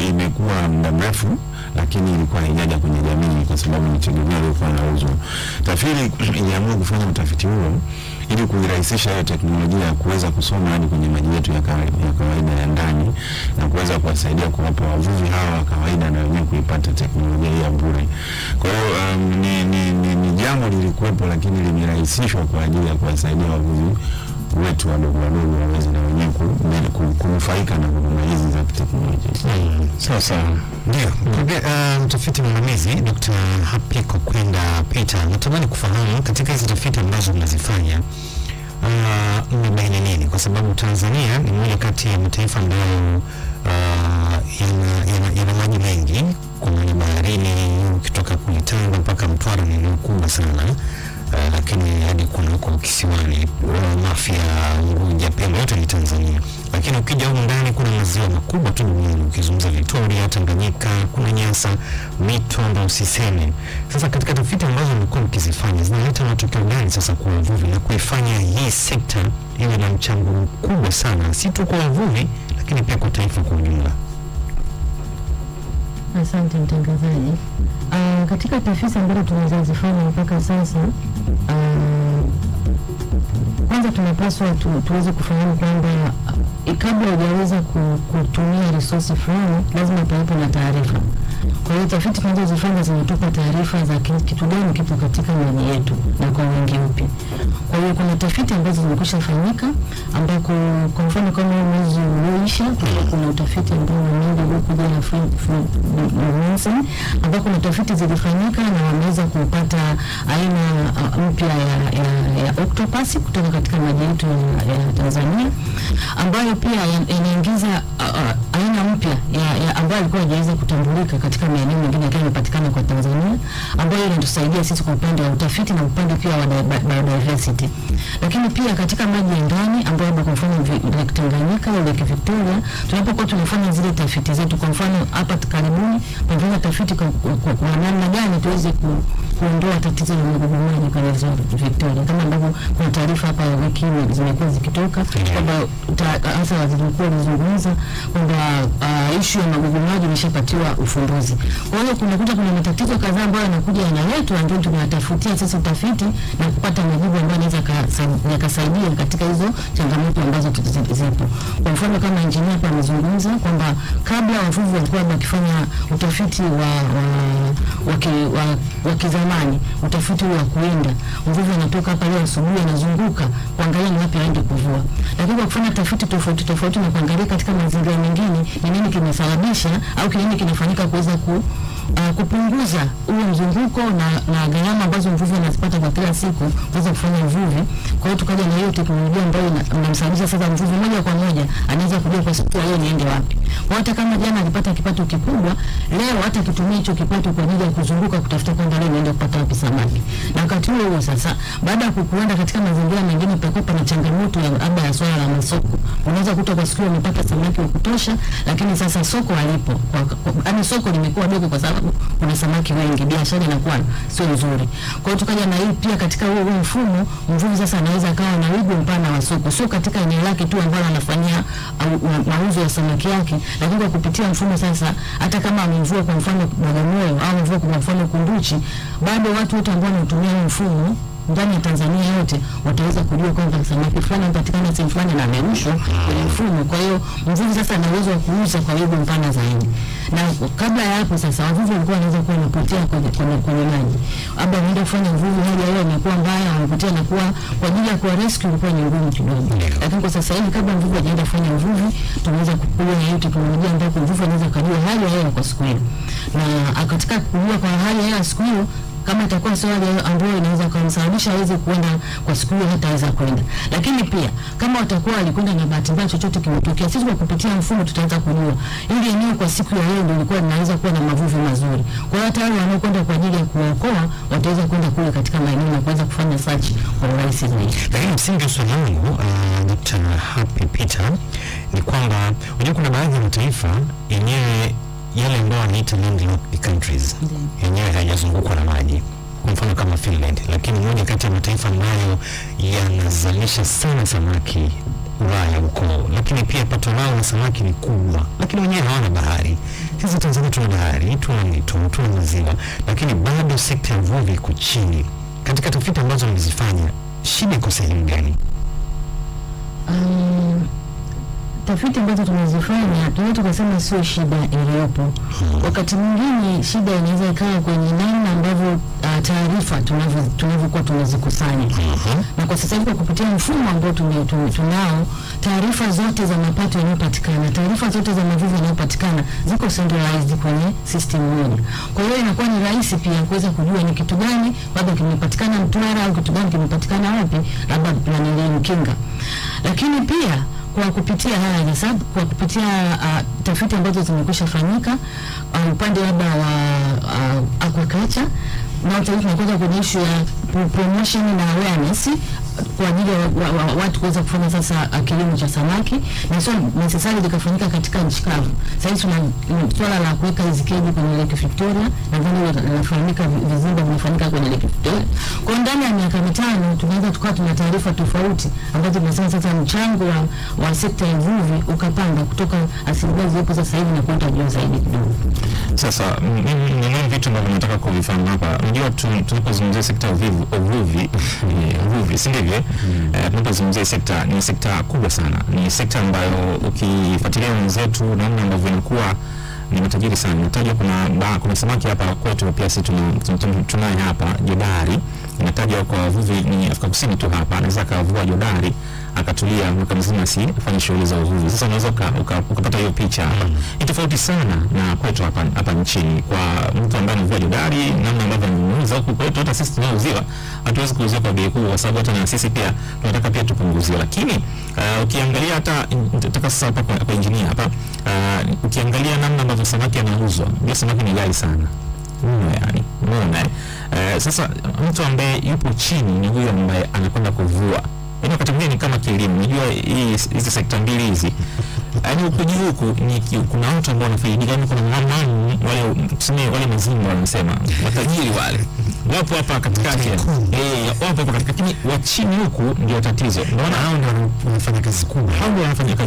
imekuwa muda mrefu, lakini ilikuwa haijaja kwenye jamii kwa sababu ni tegemeo lilikuwa linauzwa. TAFIRI iliamua kufanya utafiti huo ili kuirahisisha hiyo teknolojia ya kuweza kusoma hadi kwenye maji yetu ya kawaida ya ndani na kuweza kuwasaidia kuwapa wavuvi hawa wa kawaida na wenyewe kuipata teknolojia hii ya bure. Kwa hiyo ni jambo lilikuwepo, lakini limerahisishwa kwa ajili ya kuwasaidia wavuvi wetu wadogo waweze na wenyewe kunufaika na huduma hizi za teknolojia. Sasa ndio mtafiti mwandamizi Dr. Happy Kokwenda Peter, natamani kufahamu katika hizi tafiti ambazo mnazifanya mmebaini nini, kwa sababu Tanzania ni moja kati ya mataifa ambayo yana maji mengi kwa baharini, ukitoka kule Tanga mpaka Mtwara ni eneo kubwa sana, lakini hadi kuna huko kisiwani Mafia, Unguja, Pemba, yote ni Tanzania. Lakini ukija huko ndani kuna maziwa makubwa tu duniani, ukizungumza Victoria, Tanganyika, kuna Nyasa, mito ambayo usiseme. Sasa katika tafiti ambazo mlikuwa mkizifanya zinaleta matokeo gani sasa kwa wavuvi na kuifanya hii sekta iwe na mchango mkubwa sana, si tu kwa wavuvi lakini pia kwa taifa kwa ujumla? Asante mtangazaji. Katika tafiti ambazo tunazozifanya mpaka sasa, kwanza tunapaswa tuweze kufahamu kwamba kabla hujaweza kutumia resource fulani lazima pawepo na taarifa. Kwa hiyo tafiti tunazozifanya zinatupa taarifa za kitu gani kipo katika maji yetu na kwa wingi upi. Kwa hiyo kuna tafiti ambazo zimekwisha fanyika, ambako kwa mfano kama mwezi ulioisha kuna utafiti ambao mwingi uliokuja na Freeman, ambako kuna tafiti zilifanyika na wameweza kupata aina mpya ya octopus kutoka katika maji yetu ya Tanzania, ambayo pia inaingiza aina mpya ambayo ilikuwa haijaweza kutambulika katika maeneo mengine ambayo yanapatikana kwa Tanzania, ambayo inatusaidia sisi kwa upande wa utafiti na upande pia wa biodiversity. Lakini pia katika maji ya ndani ambayo kwa mfano Lake Tanganyika au Lake Victoria, tunapokuwa tunafanya zile tafiti zetu, kwa mfano hapa karibuni tunafanya tafiti kwa namna gani tuweze kuondoa tatizo la maji kwenye ziwa Victoria, kama ambavyo kuna taarifa hapa wiki hii zimekuwa zikitoka kwamba hasa waziri mkuu alizungumza kwamba issue ya maji imeshapatiwa ufumbuzi. Kwa hiyo kuna matatizo kadhaa ambayo yanakuja yanaletwa, ndio tunatafutia sisi utafiti na kupata majibu ambayo yanaweza yakasaidia katika hizo changamoto ambazo zipo. Kwa mfano kama engineer hapa amezungumza kwamba kabla wavuvi walikuwa wakifanya utafiti wa kizamani, utafiti wa kuenda mvuvi anatoka hapa leo asubuhi anazunguka kuangalia ni wapi aende kuvua, lakini kwa kufanya tafiti tofauti na kuangalia katika mazingira mengine ni nini kimesababisha au nini kinafanyika kuweza kupunguza ule mzunguko na gharama ambazo mvuvi anazipata kwa kila siku kuweza kufanya uvuvi. Kwa hiyo tukaja na hiyo teknolojia ambayo inamsaidia sasa mvuvi moja kwa moja anaweza kujua kwa siku hiyo niende wapi. Kwa hata kama jana alipata kipato kikubwa, leo hata kitumia hicho kipato kwa ajili ya kuzunguka kutafuta kwamba leo niende kupata wapi samaki. Na wakati huo sasa baada ya kuenda katika mazingira mengine pekee na changamoto ya labda ya swala la masoko. Unaweza kutoka kwa siku umepata samaki wa kutosha, lakini sasa soko halipo. Yaani soko limekuwa dogo kwa sababu kuna samaki wengi, biashara inakuwa sio nzuri. Kwa hiyo tukaja na hii pia katika huo mfumo, mvuvi sasa anaweza kawa na wigo mpana wa soko, sio katika eneo lake tu ambalo anafanyia mauzo ya samaki yake, lakini kwa kupitia mfumo sasa hata kama amevua kwa mfano Bagamoyo au amevua kwa mfano Kunduchi, bado watu wote ambao wanatumia mfumo ndani ya Tanzania yote wataweza kujua kwamba samaki fulani anapatikana sehemu fulani na amerushwa kwenye mfumo. Kwa hiyo mvuvi sasa ana uwezo wa kuuza kwa wigo mpana zaidi. Na kabla ya hapo sasa wavuvi walikuwa wanaweza kuwa wanapotea kwenye maji. Labda wanaenda kufanya uvuvi hali yao inakuwa mbaya, wanapotea na kuwa kwa ajili ya kuwa rescue ilikuwa ni ngumu kidogo. Lakini kwa sasa hivi kabla mvuvi hajaenda kufanya uvuvi, tunaweza kukuwa na hiyo teknolojia ambayo mvuvi anaweza kujua hali ya hewa kwa siku hiyo. Na katika kujua kwa hali ya hewa siku hiyo, kama itakuwa swali ambayo inaweza kumsababisha aweze kuenda kwa siku hiyo hataweza kwenda. Lakini pia kama watakuwa alikwenda na bahati mbaya chochote kimetokea, sisi kwa kupitia mfumo tutaweza kujua ili eneo kwa siku ya leo ndio ilikuwa linaweza kuwa na mavuvi mazuri. Kwa hiyo hata wale wanaokwenda kwa ajili ya kuokoa wataweza kwenda kule katika maeneo na kuweza kufanya search kwa urahisi zaidi. Lakini msingi wa swali langu Dr. Happy Peter ni kwamba unajua kuna baadhi ya mataifa yenyewe yale ambao wanaita landlocked countries yenyewe hayajazungukwa na maji, kwa mfano kama Finland, lakini moja kati ya mataifa ambayo yanazalisha sana samaki Ulaya huko, lakini pia pato lao la samaki ni kubwa, lakini wenyewe hawana bahari. Sisi Tanzania tuna bahari, tuna mito, tuna maziwa, lakini bado sekta ya uvuvi iko chini. Katika tafiti ambazo wamezifanya, shida iko sehemu gani? Tafiti ambazo tumezifanya tunaweza kusema sio shida iliyopo. Wakati mwingine shida inaweza ikawa kwenye namna ambavyo taarifa tunavyokuwa tunazikusanya. Na kwa sasa hivi kwa kupitia mfumo ambao tunao, taarifa zote za mapato yanayopatikana, taarifa zote za mavuno yanayopatikana ziko centralized kwenye system moja. Kwa hiyo inakuwa ni rahisi pia kuweza kujua ni kitu gani labda kimepatikana Mtwara au kitu gani kimepatikana wapi, labda planning Mkinga. Lakini pia kwa kupitia haya hesabu, kwa kupitia tafiti ambazo zimekwisha fanyika upande labda wa aquaculture, na tunakuja kwenye issue ya promotion na awareness kwa ajili ya watu kuweza kufanya sasa kilimo cha samaki, na sio necessarily likafanyika katika nchi kavu. Sasa tuna swala la kuweka hizo keji kwenye Lake Victoria, na vile linafanyika vizimba vinafanyika kwenye Lake Victoria. Kwa ndani ya miaka 5 tunaweza tukawa tuna taarifa tofauti ambazo tunasema sasa mchango wa sekta ya uvuvi ukapanda kutoka asilimia zilipo sasa hivi na kwenda juu zaidi kidogo. Sasa ni vitu ambavyo nataka kuvifahamu hapa. Unajua tunapozungumzia sekta ya uvuvi si ndivyo? Tunapozungumzia sekta, ni sekta kubwa sana. Ni sekta ambayo ukifuatilia wenzetu namna ambavyo inakuwa ni matajiri sana. Natajwa kuna samaki hapa kwetu pia sisi tunaye hapa jodari. Inatajwa kwa wavuvi ni Afrika Kusini tu hapa, anaweza kavua jodari akatulia mwaka mzima si afanye shughuli za uvuvi. Sasa unaweza ukapata hiyo picha hapa. Ni tofauti sana na kwetu hapa nchini. Kwa mtu ambaye anavua jodari, namna ambavyo anauza huku kwetu, hata sisi tunauziwa hatuwezi kuuzia kwa bei kubwa, kwa sababu hata na sisi pia tunataka pia tupunguziwe. Lakini ukiangalia hata nataka sasa hapa kwa engineer hapa, ukiangalia namna ambavyo samaki anauzwa, ndio samaki ni ghali sana. Yani unaona sasa mtu ambaye yupo chini ni huyo ambaye anakwenda kuvua. Yaani wakati mwingine ni kama kilimo. Unajua hizi sekta mbili hizi, yaani huku ni kuna watu ambao wanafaidika, kuna wale mazimba wanasema matajiri wale wapo hapa katikati, wapo hapa katikati, lakini wa chini huku ndio tatizo. Unaona hao ndio wanafanya kazi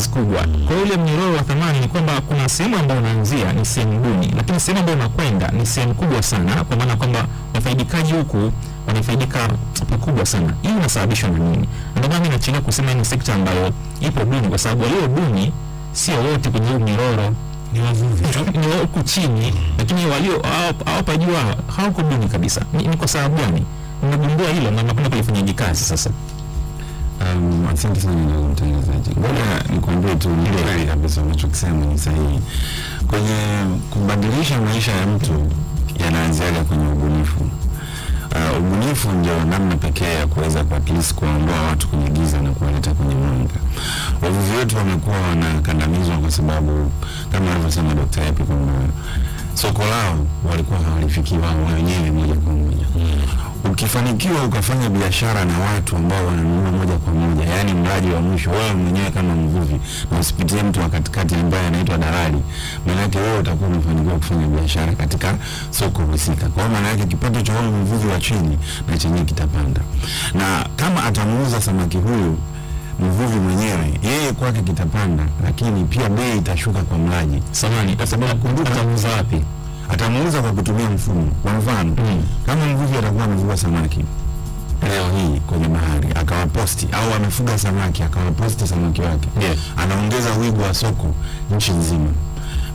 kubwa, kwa ile mnyororo wa thamani ni kwamba kuna sehemu ambayo unaanzia ni sehemu duni, lakini sehemu ambayo unakwenda ni sehemu kubwa sana, kwa maana kwamba wafaidikaji huku wanafaidika pakubwa sana. Hii inasababishwa na nini? Ndio maana mimi nachelea kusema ni sekta ambayo ipo duni, kwa sababu walio duni sio wote kwenye mnyororo, ni wavuvi ni huko chini, lakini walio hapa juu hawako duni kabisa. Ni kwa sababu gani? Nimegundua hilo na nakwenda kulifanyia kazi sasa. Asante sana ndugu mtangazaji. Ngoja nikwambie tu ni kweli kabisa unachokisema ni sahihi. Kwenye kubadilisha maisha ya mtu yanaanzia kwenye ubunifu. Ubunifu ndio namna pekee ya kuweza kwa at least kuondoa watu kwenye giza na kuwaleta kwenye mwanga. Wavuvi wetu wamekuwa wanakandamizwa kwa sababu kama alivyosema Dr. Epi kwamba soko lao walikuwa hawalifikii wao wenyewe moja kwa moja. Ukifanikiwa ukafanya biashara na watu ambao wananunua moja kwa moja, yani mlaji wa mwisho wewe mwenyewe kama mvuvi, na usipitie mtu wa katikati ambaye anaitwa dalali, maana yake wewe utakuwa umefanikiwa kufanya biashara katika soko husika. Kwa maana yake kipato cha mvuvi wa chini na chenye kitapanda. Na kama atamuuza samaki huyu mvuvi mwenyewe, yeye kwake kitapanda, lakini pia bei itashuka kwa mlaji. Samani, kwa sababu kumbuka atamuuza wapi? Atamuuza kwa kutumia mfumo. Kwa mfano, kama mvuvi atakuwa amevua samaki leo hii kwenye bahari, akawaposti, au amefuga samaki akawaposti samaki wake, anaongeza wigo wa soko nchi nzima.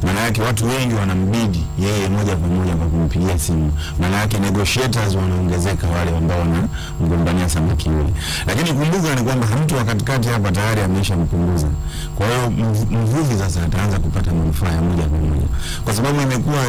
Maana yake watu wengi wanambidi yeye moja kwa moja kwa kumpigia simu. Maana yake negotiators wanaongezeka, wale ambao wanamgombania samaki yule. Lakini kumbuka ni kwamba mtu wa katikati hapa tayari ameshampunguza. Kwa hiyo mvuvi sasa ataanza kupata manufaa ya moja kwa moja, kwa sababu imekuwa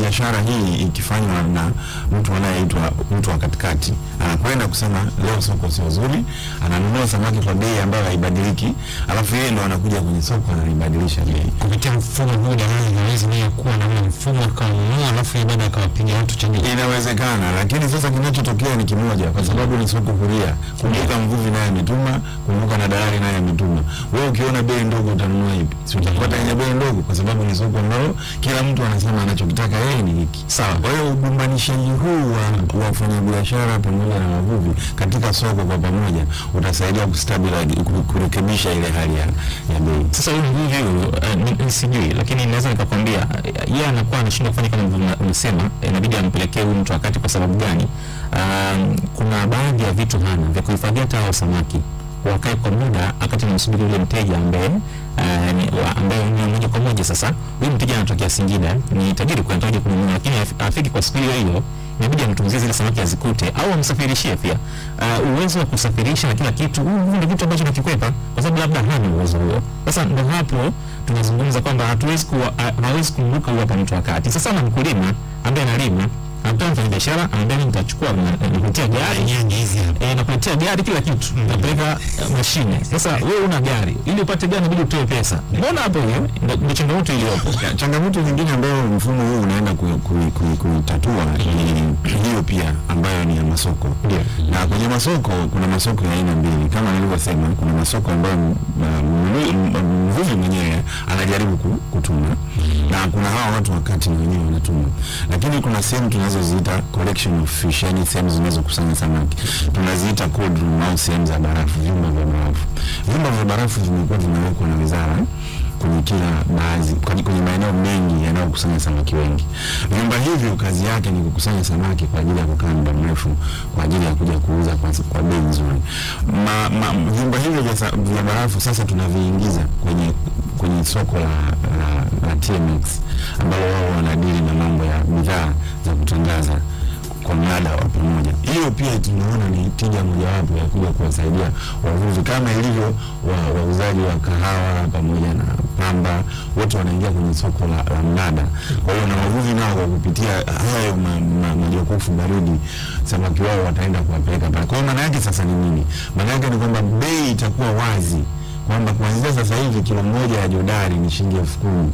biashara hii ikifanywa na mtu anayeitwa mtu wa katikati. Anakwenda kusema leo soko sio zuri, ananunua samaki kwa bei ambayo haibadiliki, alafu yeye ndo anakuja kwenye soko anabadilisha bei kupitia mfumo huu. Inaweza ni kuwa na mfumo akanunua alafu baada akawapiga watu chini. Inawezekana, lakini sasa kinachotokea ni kimoja, kwa sababu ni soko huria. Kumbuka mvuvi naye ametuma, kumbuka na dalali naye ametuma. Wewe ukiona bei ndogo utanunua ipi? Si utafuata yenye bei ndogo, kwa sababu ni soko ambalo kila mtu anasema anachokitaka yeye ni hiki. Sawa. Kwa hiyo ugombanishaji huu wa wafanyabiashara pamoja na wavuvi katika soko kwa pamoja utasaidia kustabilize, kurekebisha ile hali ya bei. Sasa huyu mvuvi sijui, lakini naweza nikakwambia yeye anakuwa anashindwa kufanya kama umesema, inabidi ampelekee huyu mtu wakati. Kwa sababu gani? Kuna baadhi ya vitu hana vya kuhifadhia hata samaki wakae kwa muda wakati anamsubiri yule mteja ambaye ni moja kwa moja. Sasa huyu mteja anatokea Singida, ni tajiri kwa anataka kununua, lakini afiki kwa siku hiyo, inabidi amtunzie zile samaki azikute au amsafirishie pia. Uwezo wa kusafirisha na kila kitu, ndio kitu ambacho nakikwepa kwa sababu labda hana uwezo huo. Sasa ndio hapo tunazungumza kwamba hawezi kumruka huyo hapa mtu wakati. Sasa na mkulima ambaye analima hapa mfanya biashara ambaye nitachukua nikutia gari nyanya hizi hapa nakuletea gari kila kitu, nitapeleka mashine. Sasa wewe una gari, ili upate gari inabidi utoe pesa. Mbona hapo hiyo ndio changamoto iliyopo? Changamoto nyingine ambayo mfumo huu unaenda kuitatua ni hiyo pia ambayo ni ya masoko. Na kwenye masoko kuna masoko ya aina mbili kama nilivyosema. Kuna masoko ambayo mvuvi mwenyewe anajaribu kutuma, na kuna hawa watu wakati wenyewe wanatuma. Lakini kuna sehemu tunazoziita collection of fish, yani sehemu zinazokusanya samaki, tunaziita cold room au sehemu za barafu, vyumba vya barafu. Vyumba vya barafu vimekuwa vimewekwa na wizara kwenye kila baadhi, kwenye maeneo mengi yanayokusanya samaki wengi. Vyumba hivyo kazi yake ni kukusanya samaki kwa ajili ya kukaa muda mrefu, kwa ajili ya kuja kuuza kwa bei nzuri. Vyumba hivyo vya barafu sasa tunaviingiza kwenye soko la TMX ambalo wao wanadili na mambo ya bidhaa za kutangaza kwa mnada wa pamoja. Hiyo pia tunaona ni tija mojawapo ya kuja kuwasaidia wavuvi, kama ilivyo wauzaji wa kahawa pamoja na pamba, wote wanaingia kwenye soko la mnada. Kwa hiyo na wavuvi nao kwa kupitia hayo majokofu baridi, samaki wao wataenda kuwapeleka pale. Kwa hiyo maana yake sasa ni nini? Maana yake ni kwamba bei itakuwa wazi, kwamba kuanzia sasa hivi kilo moja ya jodari ni shilingi 10,000.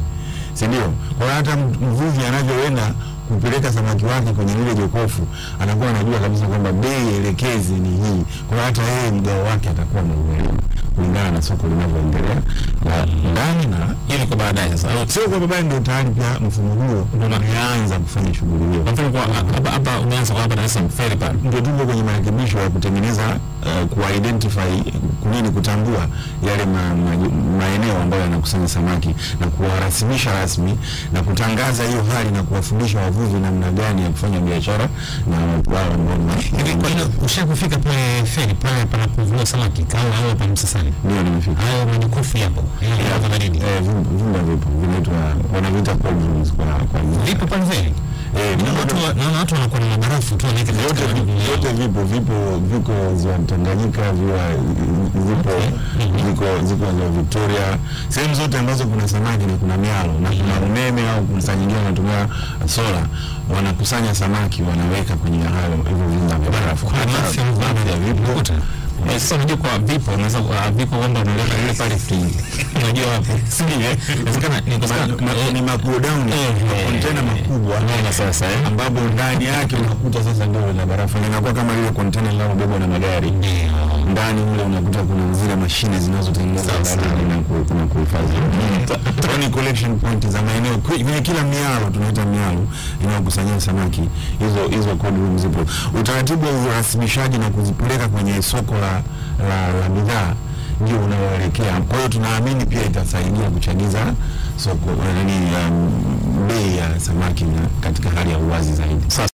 Si ndio? Kwa hiyo hata mvuvi anavyoenda kupeleka samaki wake kwenye ile jokofu anakuwa anajua kabisa kwamba bei elekezi ni hii. Kwa hiyo hata yeye mgao wake atakuwa na uelewa kulingana na soko linavyoendelea ndani na ili kwa baadaye. Sasa sio kwa baadaye ndio tayari pia mfumo huo ndio unaanza kufanya shughuli hiyo. Kwa mfano hapa umeanza kwa hapa Dar es Salaam ferry pale, ndio tuko kwenye marekebisho ya kutengeneza kutambua yale maeneo ambayo yanakusanya samaki na kuwarasimisha rasmi na kutangaza hiyo hali na kuwafundisha wavuvi namna gani ya kufanya biashara na wao ambao hivi. Kwa hiyo ushakufika pale ferry pale panapovua samaki au hapa Msasani? Ndio nimefika. Hayo majokofu yapo. Vyumba vipo vinaitwa wanaviita cold rooms kwa vipo pale ferry. Na watu wanakuwa na barafu tu wanaweka yote viko ziwa Tanganyika, ziko za Victoria, sehemu zote ambazo kuna samaki na kuna mialo na kuna umeme au kuna saa nyingine wanatumia sola, wanakusanya samaki wanaweka kwenye hayo hivyo vyumba vya barafu. Vipo. Sasa unajua kwa vipo unaweza viko wanda unaleta ile pale free. Unajua hapo. Si ndio? Inawezekana ni makuo down container makubwa na sasa ambapo ndani yake unakuta sasa ndio na barafu inakuwa kama ile container lao beba na magari. Ndani mle unakuta kuna zile mashine zinazotengeneza baridi na kuna kuhifadhi. Ni collection point za maeneo kwenye kila mialo, tunaita mialo inayokusanyia samaki. Hizo cold rooms zipo. Utaratibu wa urasimishaji na kuzipeleka kwenye soko la bidhaa ndio unaoelekea. Kwa hiyo tunaamini pia itasaidia kuchagiza soko bei ya samaki katika hali ya uwazi zaidi.